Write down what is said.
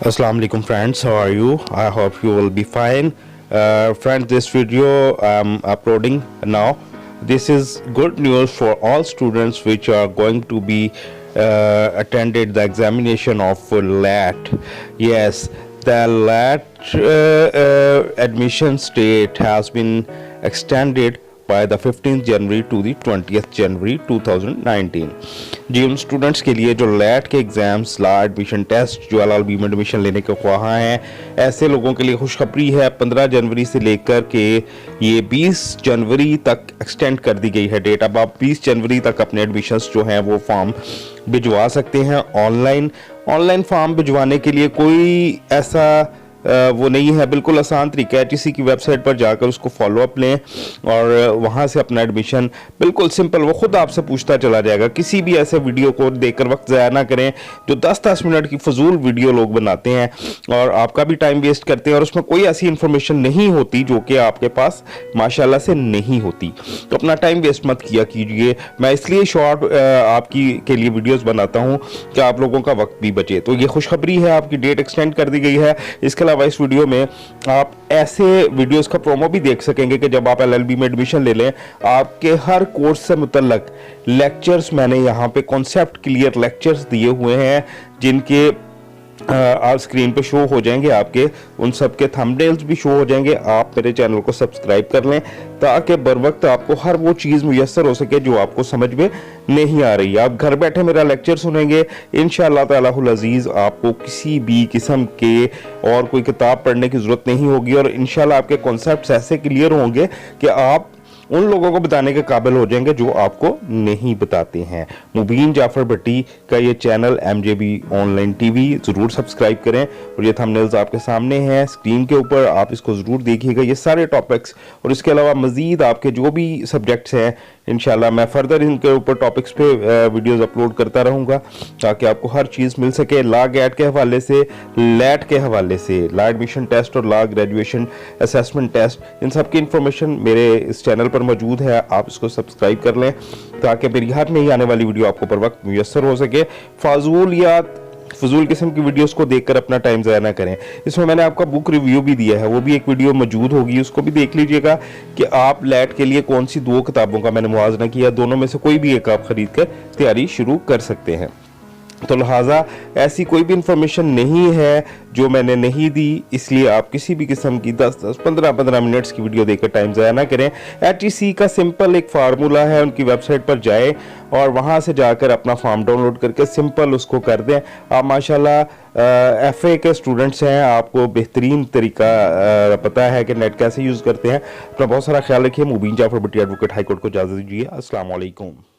Assalamu alaikum friends, how are you? I hope you will be fine. Friends, this video I'm uploading now. This is good news for all students which are going to be attended the examination of LAT. Yes, the LAT admission date has been extended by the 15th January to the 20th January 2019. जी उन students के लिए जो light के exams ला admission test जो LLB में admission लेने के ख्वाह हैं, ऐसे लोगों के लिए खुशखबरी है। 15 जनवरी से लेकर के ये 20 जनवरी तक एक्सटेंड कर दी गई है डेट। अब आप 20 जनवरी तक अपने एडमिशन्स जो हैं वो फॉर्म भिजवा सकते हैं ऑनलाइन फॉर्म भिजवाने के लिए कोई ऐसा वो नहीं है, बिल्कुल आसान तरीका है। HEC की वेबसाइट पर जाकर उसको फॉलोअप लें और वहाँ से अपना एडमिशन बिल्कुल सिंपल, वो खुद आपसे पूछता चला जाएगा। किसी भी ऐसे वीडियो को देखकर वक्त ज़ाया ना करें जो 10-10 मिनट की फजूल वीडियो लोग बनाते हैं और आपका भी टाइम वेस्ट करते हैं और उसमें कोई ऐसी इन्फॉर्मेशन नहीं होती जो कि आपके पास माशाल्लाह से नहीं होती। तो अपना टाइम वेस्ट मत किया कीजिए। मैं इसलिए शॉर्ट आपकी के लिए वीडियोज़ बनाता हूँ कि आप लोगों का वक्त भी बचे। तो ये खुशखबरी है, आपकी डेट एक्सटेंड कर दी गई है। इसके इस वीडियो में आप ऐसे वीडियोस का प्रोमो भी देख सकेंगे कि जब आप LLB में एडमिशन ले लें, आपके हर कोर्स से मुतल्लक लेक्चर्स मैंने यहाँ पे कॉन्सेप्ट क्लियर लेक्चर्स दिए हुए हैं जिनके आप स्क्रीन पे शो हो जाएंगे, आपके उन सब के थंबनेल्स भी शो हो जाएंगे। आप मेरे चैनल को सब्सक्राइब कर लें ताकि बर वक्त आपको हर वो चीज़ मुयस्सर हो सके जो आपको समझ में नहीं आ रही। आप घर बैठे मेरा लेक्चर सुनेंगे, इंशाअल्लाह तालाहुल अजीज़ आपको किसी भी किस्म के और कोई किताब पढ़ने की ज़रूरत नहीं होगी और इंशाअल्लाह आपके कॉन्सेप्ट्स ऐसे क्लियर होंगे कि आप उन लोगों को बताने के काबिल हो जाएंगे जो आपको नहीं बताते हैं। मुबीन जाफर भट्टी का ये चैनल MJB ऑनलाइन TV ज़रूर सब्सक्राइब करें और ये थंबनेल्स आपके सामने हैं स्क्रीन के ऊपर, आप इसको ज़रूर देखिएगा। ये सारे टॉपिक्स और इसके अलावा मज़ीद आपके जो भी सब्जेक्ट्स हैं इंशाल्लाह मैं फर्दर इनके ऊपर टॉपिक्स पे वीडियोस अपलोड करता रहूँगा ताकि आपको हर चीज़ मिल सके। ला गैट के हवाले से, लैट के हवाले से, ला एडमिशन टेस्ट और ला ग्रेजुएशन असेसमेंट टेस्ट, इन सब की इंफॉर्मेशन मेरे इस चैनल पर मौजूद है। आप इसको सब्सक्राइब कर लें ताकि मेरी हर नई आने वाली वीडियो आपको पर वक्त मुयस्सर हो सके। फजूल किस्म की वीडियोस को देखकर अपना टाइम ज़ाया ना करें। इसमें मैंने आपका बुक रिव्यू भी दिया है, वो भी एक वीडियो मौजूद होगी, उसको भी देख लीजिएगा कि आप लैट के लिए कौन सी 2 किताबों का मैंने मुआवजा किया, दोनों में से कोई भी एक आप खरीद कर तैयारी शुरू कर सकते हैं। तो लिहाजा ऐसी कोई भी इंफॉर्मेशन नहीं है जो मैंने नहीं दी, इसलिए आप किसी भी किस्म की 10-10, 15-15 मिनट्स की वीडियो देखकर टाइम ज़ाया ना करें। HEC का सिंपल एक फार्मूला है, उनकी वेबसाइट पर जाएं और वहां से जाकर अपना फॉर्म डाउनलोड करके सिंपल उसको कर दें। आप माशाल्लाह FA के स्टूडेंट्स हैं, आपको बेहतरीन तरीका पता है कि नेट कैसे यूज़ करते हैं। अपना बहुत सारा ख्याल रखिए। मुबीन जाफर भट्टी एडवोकेट, हाई कोर्ट को इजाज़त दीजिए। अस्सलाम वालेकुम।